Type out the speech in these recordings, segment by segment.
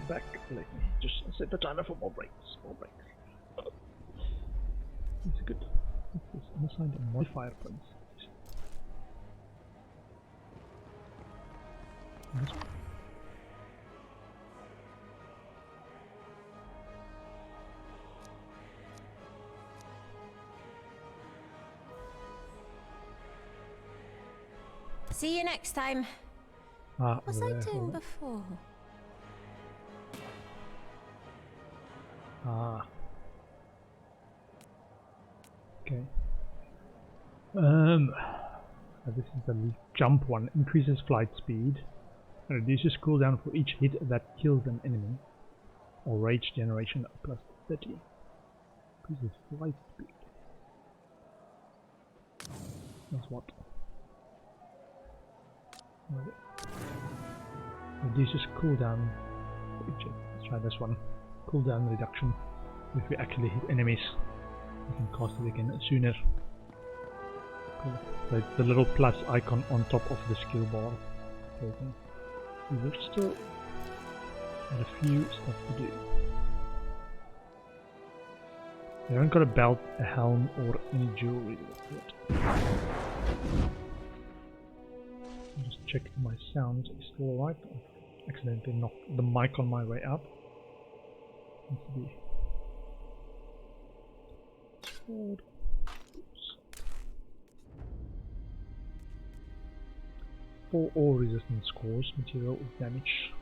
back. Let me just set the timer for more breaks. More breaks. It's good. What's this? Unassigned modifier points. This one. See you next time. What was I doing before? Okay. This is the jump one. Increases flight speed. Reduces cooldown for each hit that kills an enemy. Or rage generation plus 30. Increases flight speed. That's what? Reduces cooldown. Let's try this one. Cooldown reduction. If we actually hit enemies, we can cast it again sooner. Cool. So it's the little plus icon on top of the skill bar. Okay. We've still got a few stuff to do. They haven't got a belt, a helm, or any jewelry yet. Just check my sound is still alright. I accidentally knocked the mic on my way up. Needs to be sword. For all resistance scores, material with damage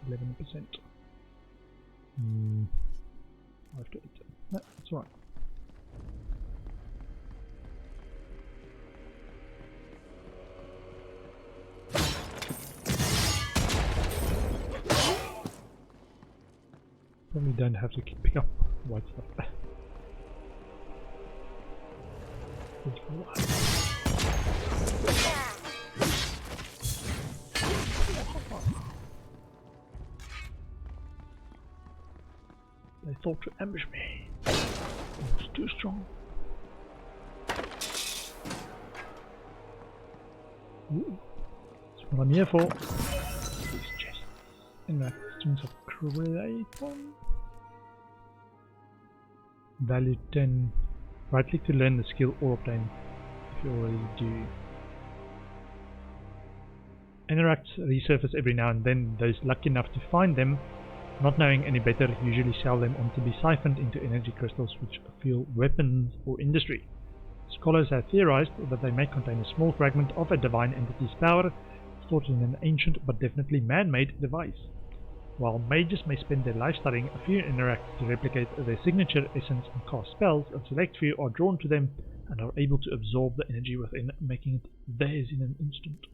11%. I have to eat it. No, that's right. Probably don't have to pick up white stuff. They thought to ambush me. I was too strong. Ooh. That's what I'm here for. These chests. In the strings of Craton. Value 10. Right click to learn the skill or obtain if you already do. Interacts resurface every now and then. Those lucky enough to find them, not knowing any better, usually sell them on to be siphoned into energy crystals which fuel weapons or industry. Scholars have theorized that they may contain a small fragment of a divine entity's power, stored in an ancient but definitely man-made device. While mages may spend their life studying, a few interact to replicate their signature essence and cast spells, a select few are drawn to them and are able to absorb the energy within, making it theirs in an instant.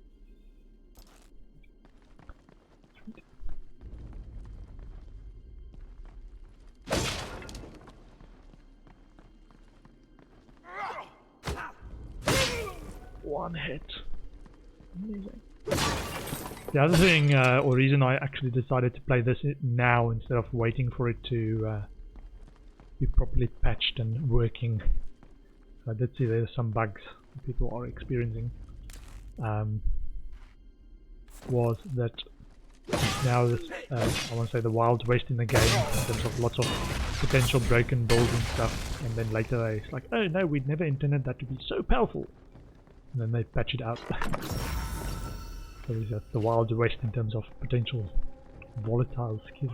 One hit. Amazing. The other thing, or reason I actually decided to play this now instead of waiting for it to be properly patched and working. I did see there's some bugs people are experiencing. Was that now this, I want to say the Wild West in the game in terms of lots of potential broken builds and stuff, and then later it's like, oh no, we'd never intended that to be so powerful. And then they patch it out. So that's the Wild West in terms of potential volatile skills.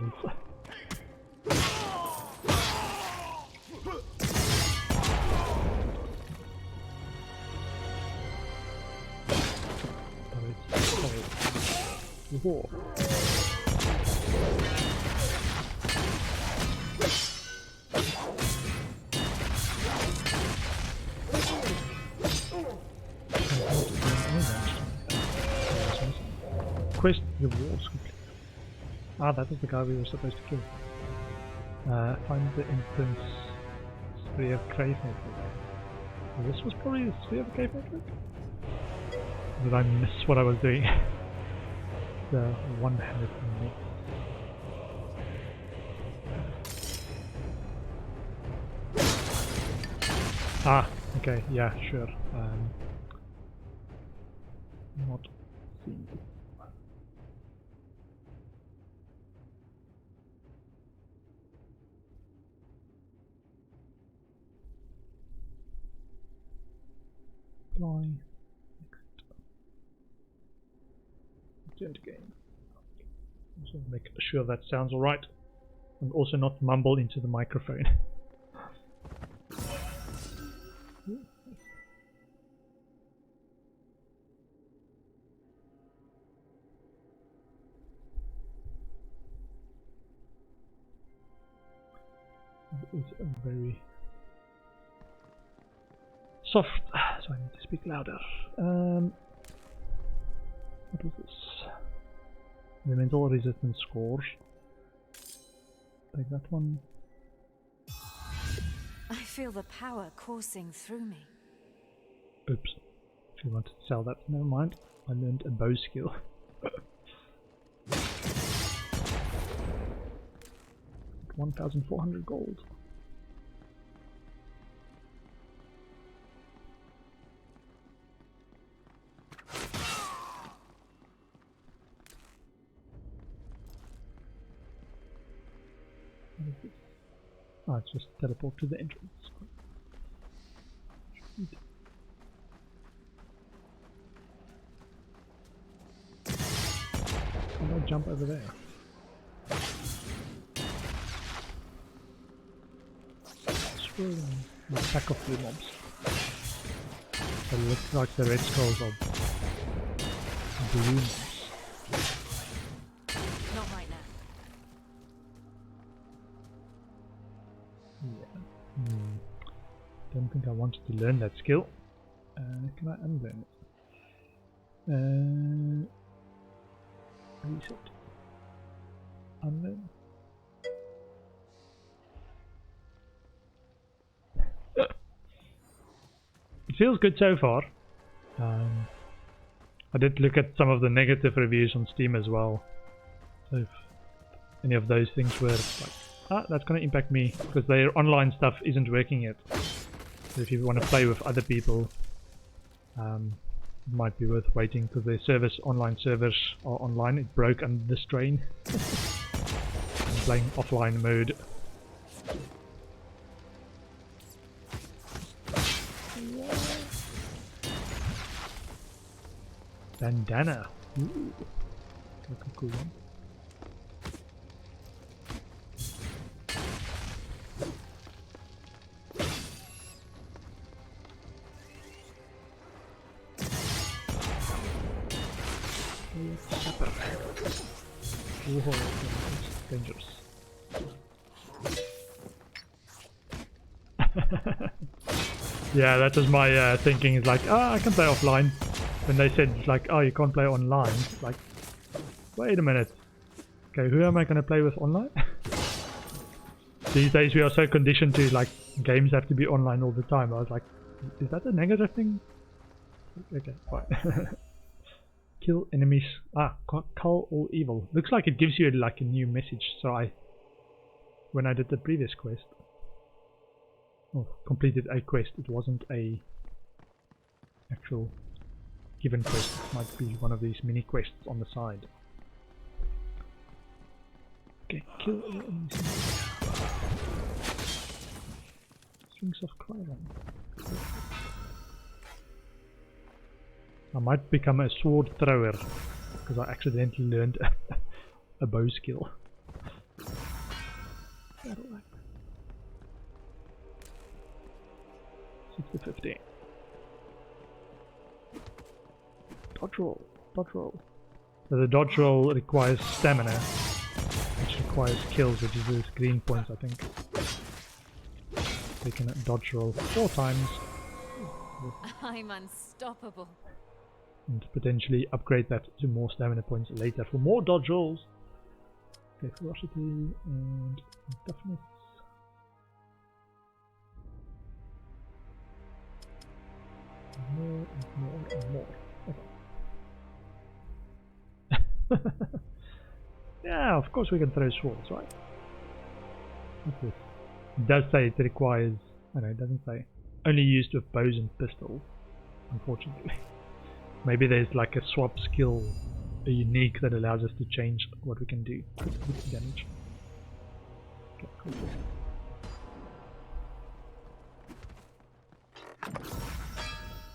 War. Quest rewards complete. Ah, that was the guy we were supposed to kill. Find the entrance Sphere of Crave Network. Well, this was probably the Sphere of Crave Network? Did I miss what I was doing? The one-handed mix. Ah, okay, yeah, sure. Not seeing it. apply. Return to game. So make sure that sounds alright. And also not mumble into the microphone. That is a very soft, so I need to speak louder. What is this? Elemental resistance scores. Take that one. I feel the power coursing through me. Oops. If you wanted to sell that, never mind. I learned a bow skill. 1,400 gold. What is this? Oh, it's just teleport to the entrance. How do I jump over there? An attack of the mobs. It looks like the red skulls are blue mobs. Not right now. Yeah. Don't think I wanted to learn that skill. Can I unlearn it? Reset. Unlearn. It feels good so far. I did look at some of the negative reviews on Steam as well. So if any of those things were like, that's going to impact me, because their online stuff isn't working yet. So if you want to play with other people, it might be worth waiting, because their online servers are online. It broke under the strain. I'm playing offline mode. Bandana. Ooh. Like a cool one. Whoa, that's dangerous. Yeah, that was my thinking. Is like, I can play offline. When they said like, oh, you can't play online, like, wait a minute. Okay, who am I going to play with online? These days we are so conditioned to like games have to be online all the time. I was like, is that a negative thing? Okay, fine. Kill enemies. Cull all evil. Looks like it gives you like a new message. So when I did the previous quest, completed a quest, it wasn't a actual given quest. It might be one of these mini quests on the side. Okay, kill all enemies. Strings of Clyron. I might become a sword thrower because I accidentally learned a bow skill. Battle axe. 60-50. Dodge roll. Dodge roll. So the dodge roll requires stamina, which requires kills, which is those green points, I think. We can dodge roll 4 times. I'm unstoppable. And potentially upgrade that to more stamina points later for more dodge rolls. Okay, velocity and toughness. More and more and more. Okay. Yeah, of course we can throw swords, right? What's this? It does say it requires... I know, it doesn't say. Only used with bows and pistols, unfortunately. Maybe there's like a swap skill, a unique that allows us to change what we can do. With damage. Okay, cool.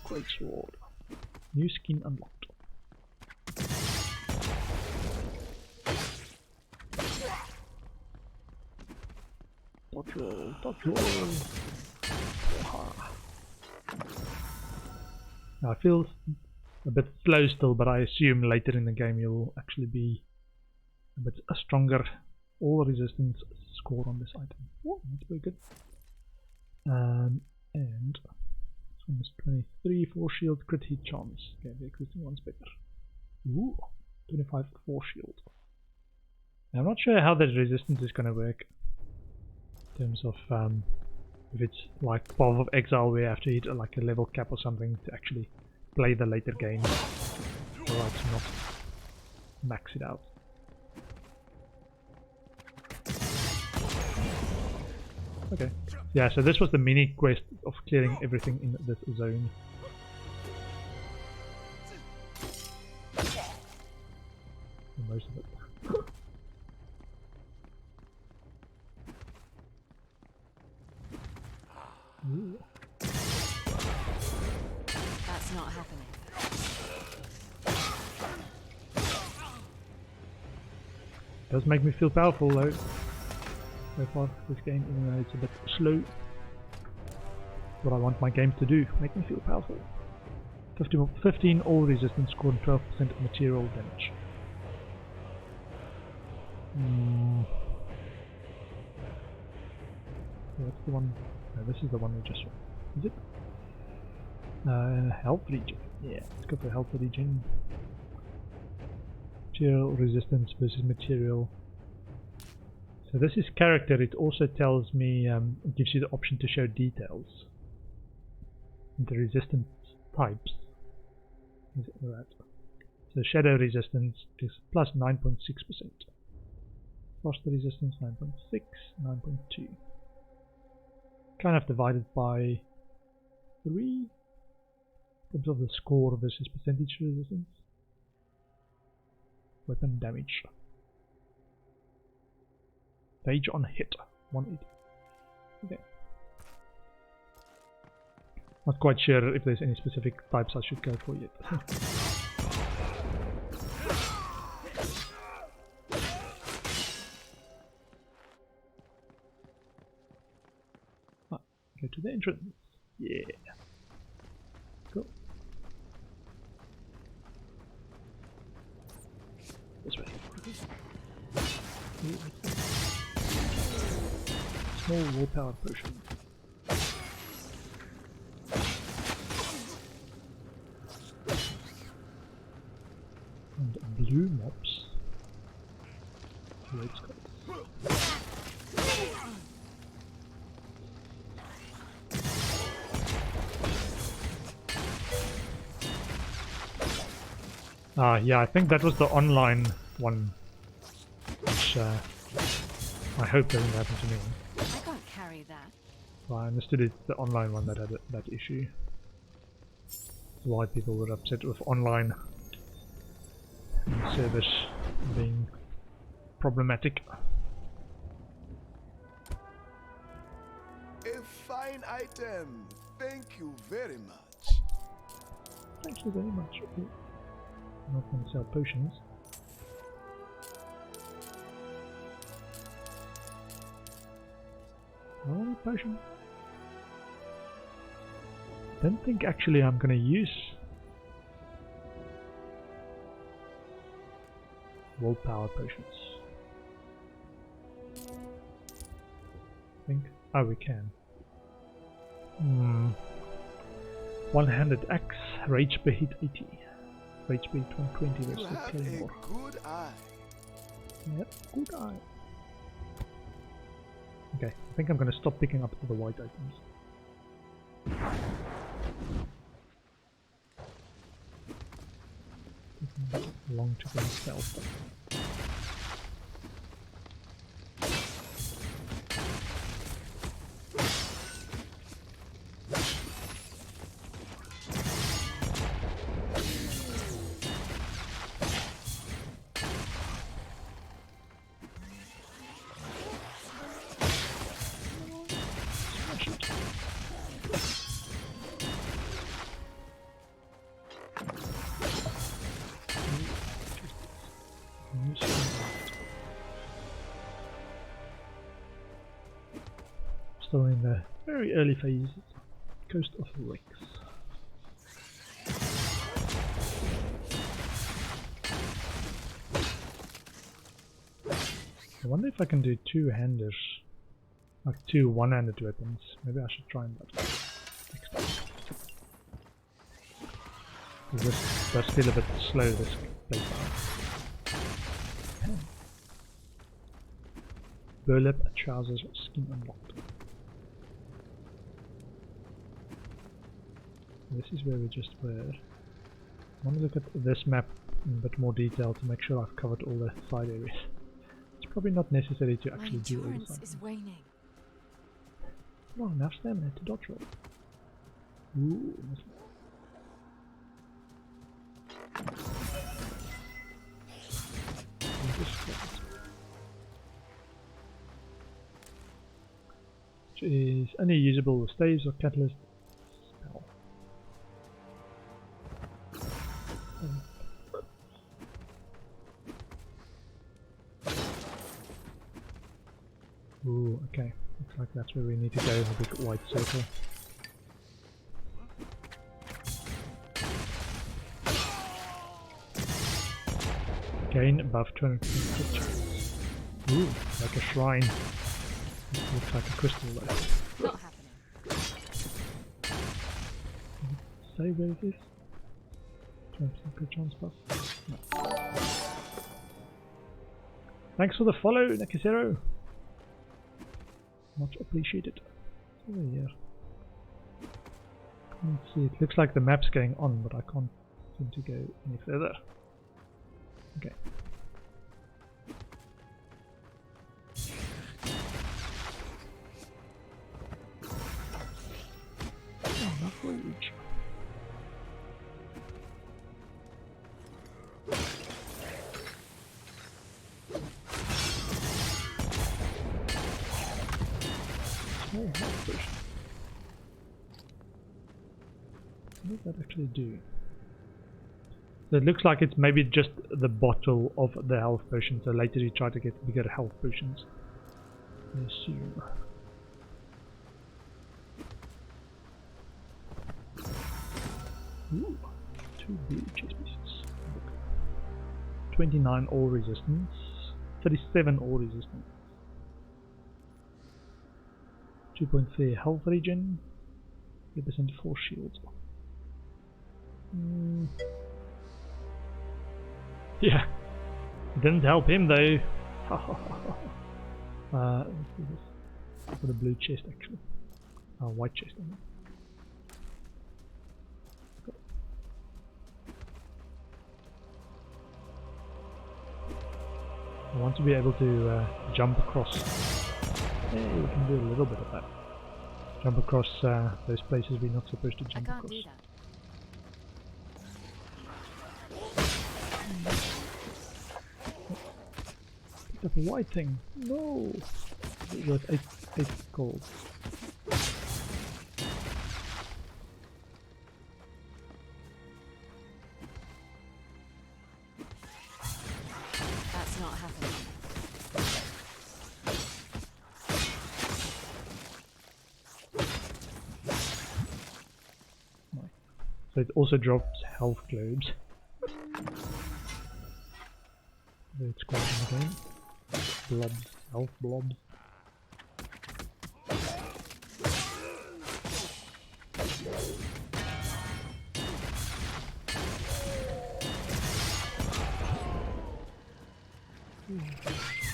Greatsword. New skin unlocked. Dodge roll, dodge roll. Now, it feels a bit slow still, but I assume later in the game you'll actually be a bit stronger. All resistance score on this item. Oh, that's very good. And this one is 23 force shield, crit hit chance. Okay, the existing one's better. Ooh, 25 force shield. Now, I'm not sure how that resistance is going to work in terms of if it's like Path of Exile where you have to hit like a level cap or something to actually play the later game, or like to not max it out. Okay, yeah, so this was the mini quest of clearing everything in this zone. Most of it. Ooh. That's not happening. Does make me feel powerful though. So far this game, even though it's a bit slow. What I want my game to do, make me feel powerful. 15 all resistance score and 12% material damage. So that's the one. No, this is the one we just saw. Is it? Health regen. Yeah, let's go for health regen. Material resistance versus material. So this is character. It also tells me, it gives you the option to show details. And the resistance types. Is it right? So shadow resistance is plus 9.6%. Frost resistance 9.6, 9.2. Kind of divided by 3 in terms of the score versus percentage resistance. Weapon damage. Rage on hit 180. Okay. Not quite sure if there's any specific types I should go for yet. Go to the entrance. Yeah. Cool. This way. Small willpower potion. And blue mobs. Let's go. Yeah, I think that was the online one, which I hope doesn't happen to me. I can't carry that. Well, I understood it's the online one that had that issue. Why people were upset with online service being problematic. A fine item. Thank you very much. Thank you very much. Okay. I'm not going to sell potions. Oh, potion. Don't think actually I'm going to use willpower potions. Think. Oh, we can. One-handed axe, rage per hit 80. Rage per hit 120 versus the claymore. Good eye. Yep, good eye. Okay, I think I'm going to stop picking up all the white items. Taking long to go stealth. Still in the very early phase. Coast of Rex. I wonder if I can do two-handers, like two one-handed weapons. Maybe I should try that next time. This does feel a bit slow, this playtime. Burlap trousers skin unlocked. This is where we just were. I want to look at this map in a bit more detail to make sure I've covered all the side areas. It's probably not necessary to actually do all the side areas. Not enough stamina to dodge roll. Ooh, which is only usable with staves or catalyst spell. Ooh, okay. Looks like that's where we need to go, the big white circle. Gain above 200% chance. Ooh, like a shrine. It looks like a crystal though. Not happening. Say where it is? 20% good chance buff. No. Thanks for the follow, Nakasero. Much appreciated. Over here. Can't see. It looks like the map's going on, but I can't seem to go any further. Okay. Enough reach. Small health potion. What does that actually do? So it looks like it's maybe just the bottle of the health potion, so later you try to get bigger health potions. I assume. Ooh, 2 blue chest pieces. 29 all resistance, 37 all resistance. 2.3 health regen, 3% force shield. Yeah, it didn't help him though. Let's do this for the blue chest actually. White chest. I mean. I want to be able to jump across. Yeah, we can do a little bit of that. Jump across those places we're not supposed to jump across. Do that. Picked up a white thing. No! It was 8 gold. That's not happening. So it also drops health globes. It's quite again. Blobs, health blobs.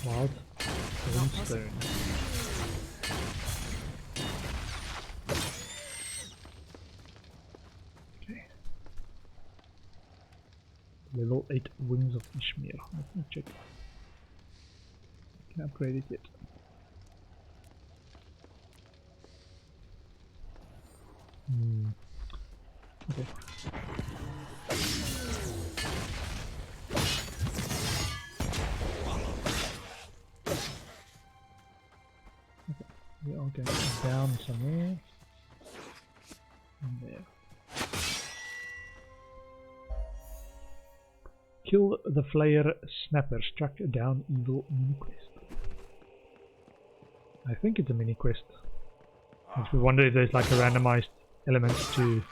Wild brimstone. Okay. Level 8 Wings of Ishmir. Let me check. Can I upgrade it yet? Okay. We are going down somewhere. And there. Kill the Flayer Snapper, struck down evil mini quest. I think it's a mini quest. Makes me wonder if there's like a randomized element to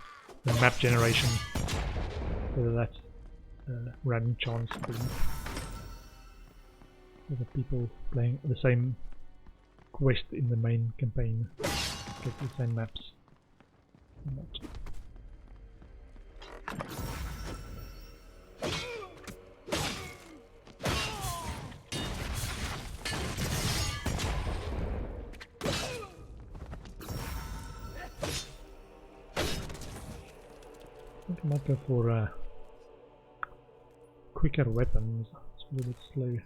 the map generation, whether that's a random chance thing, whether people playing the same quest in the main campaign get the same maps or not. I think I might go for quicker weapons. It's a little bit slow.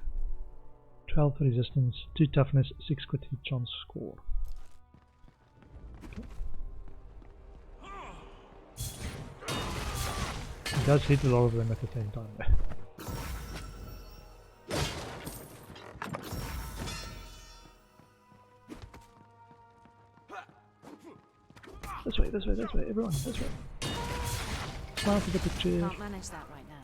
12 resistance, 2 toughness, 6 crit hit chance score. Okay. It does hit a lot of them at the same time. This way, this way, this way, everyone, this way. Smile for the picture. Can't manage that right now.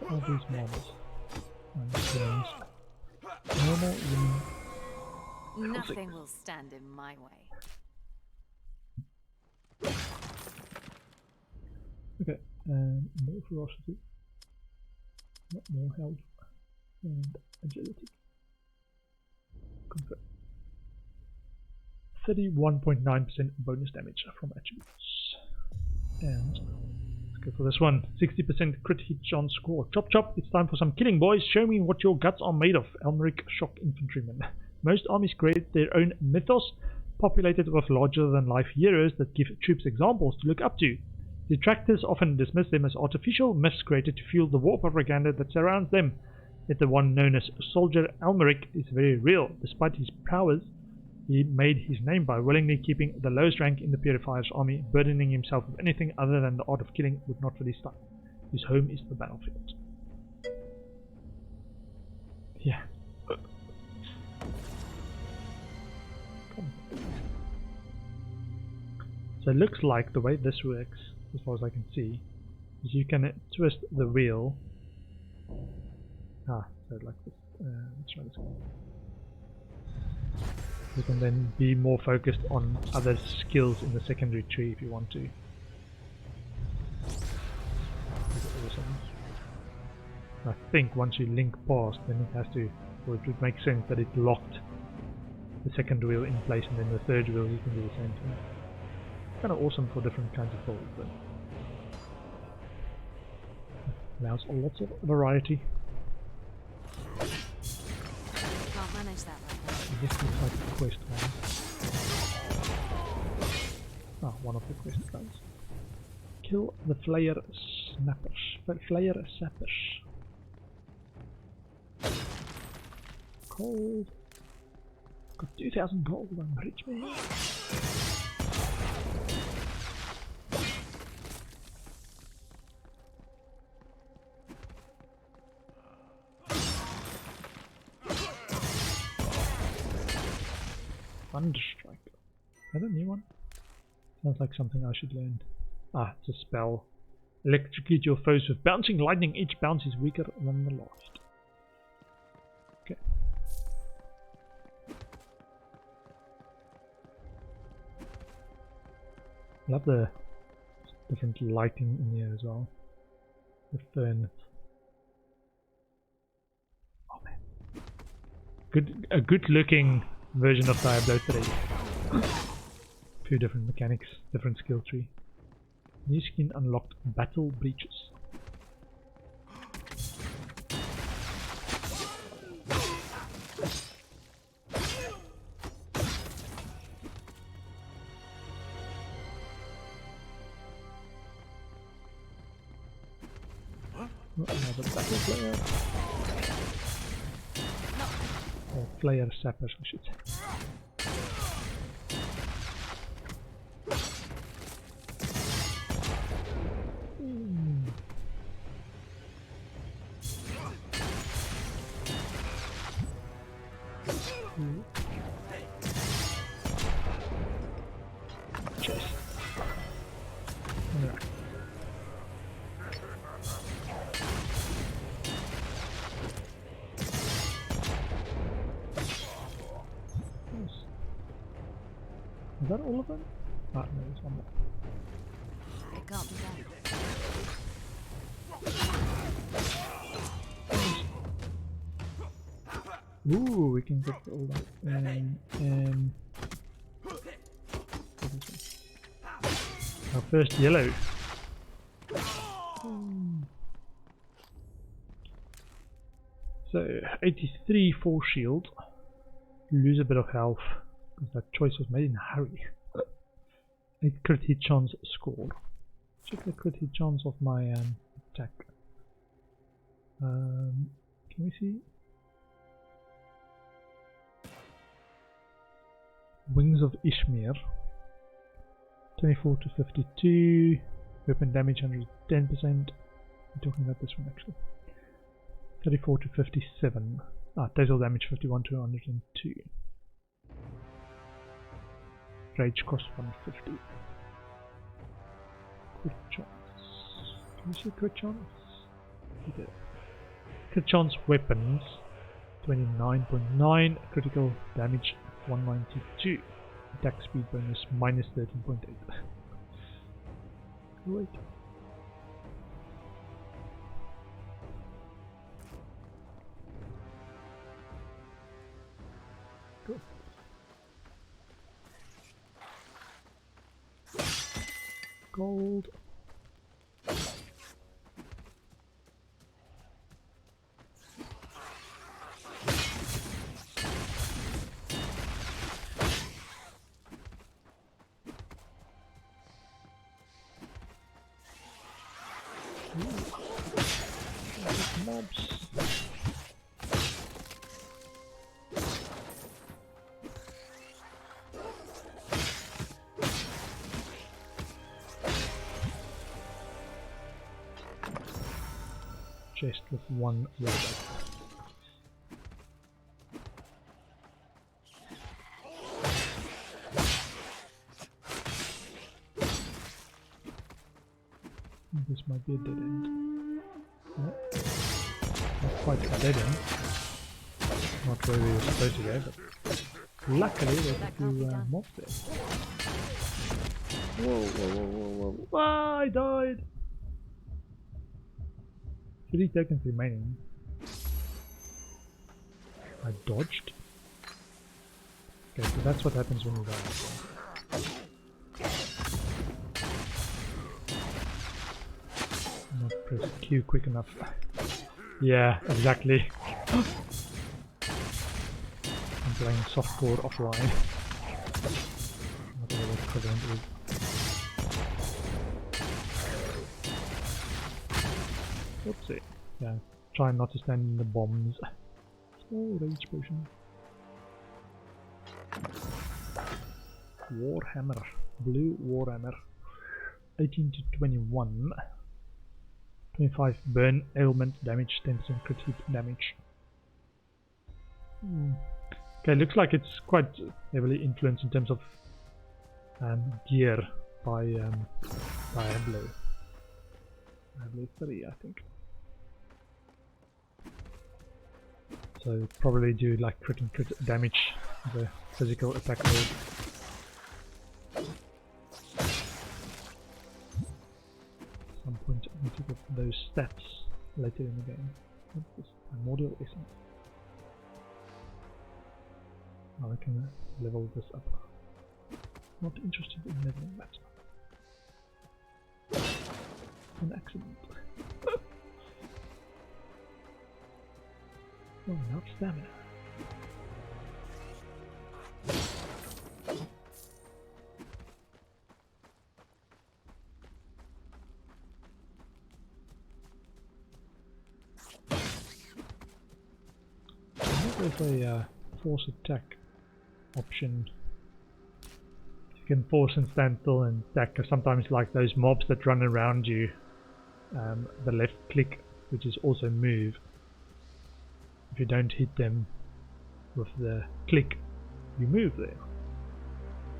All these mobs. Normal, Nothing will stand in my way. okay, and more ferocity, more health, and agility. Confirm. 31.9% bonus damage from attributes. And let's go for this one. 60% crit hit chance score. Chop chop, it's time for some killing, boys. Show me what your guts are made of. Elmeric Shock Infantryman. Most armies create their own mythos, populated with larger-than-life heroes that give troops examples to look up to. Detractors often dismiss them as artificial myths created to fuel the war propaganda that surrounds them. Yet the one known as Soldier Elmeric is very real. Despite his prowess, he made his name by willingly keeping the lowest rank in the Purifier's army. Burdening himself with anything other than the art of killing would not fill his time. His home is the battlefield. Yeah. So it looks like the way this works, as far as I can see, is you can twist the wheel. So like this. Let's try this one. You can then be more focused on other skills in the secondary tree if you want to. Awesome. I think once you link past, then it has to, or it would make sense that it locked the second wheel in place, and then the third wheel you can do the same thing. Kind of awesome for different kinds of builds, but allows lots of variety. Can't manage that right now. This looks like the quest one. One of the quest guys. Kill the Flayer Snappers. Flayer Sappers. Gold. Got 2,000 gold, I'm rich man. Thunderstrike. Is that a new one? Sounds like something I should learn. It's a spell. Electrocute your foes with bouncing lightning. Each bounce is weaker than the last. Okay. Love the different lighting in here as well. The furnace. Oh man. A good looking version of Diablo 3. Few different mechanics, different skill tree. New skin unlocked, Battle Breaches. Another battle player. Or Flayer Sappers, I should say. Chest. Alright. Is that all of them? Ah, no, there's one more. It can't be done. Ooh, we can get all that. Our first yellow. So 83 for shield. Lose a bit of health because that choice was made in a hurry. 8 crit hit chance score. Check the crit hit chance of my attack. Can we see? Wings of Ishmir. 24 to 52. Weapon damage 110%. I'm talking about this one actually. 34 to 57. Total damage 51 to 102. Rage cost 150. Crit chance. Can you see crit chance? Okay. Crit chance weapons 29.9. Critical damage 192. Attack speed bonus minus 13.8. Great. Cool. Gold. Mobs. Chest with one robot. This might be a dead end. No, not quite a dead end. Not where we were supposed to go, but luckily there's a few mobs there. Whoa, whoa, whoa, whoa, whoa. Ah, I died! 3 seconds remaining. I dodged. Okay, so that's what happens when you die. Not press Q quick enough. Yeah, exactly. I'm playing softcore offline. Not really equivalent is. Oopsie. Yeah, try not to stand in the bombs. Small rage potion. Warhammer. Blue Warhammer. 18 to 21. 25 burn, ailment damage, 10% crit hit damage. Okay, looks like it's quite heavily influenced in terms of gear by Diablo. Diablo 3, I think. So probably do like crit and crit damage, the physical attack roll. Some point I need to get those stats later in the game. What's this? Primordial essence. Now I can level this up. Not interested in leveling that up. An accident. Oh, not stamina. There's a force attack option. You can force and stand still and attack, because sometimes like those mobs that run around you, the left click, which is also move, if you don't hit them, with the click you move there.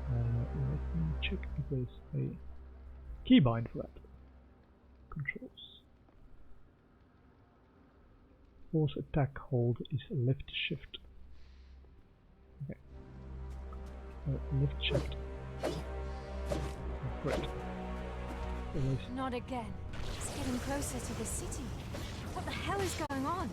Let me check if there's a keybind for that. Controls. Force attack hold is left shift. Okay. Left shift. Great. Not again. It's getting closer to the city. What the hell is going on?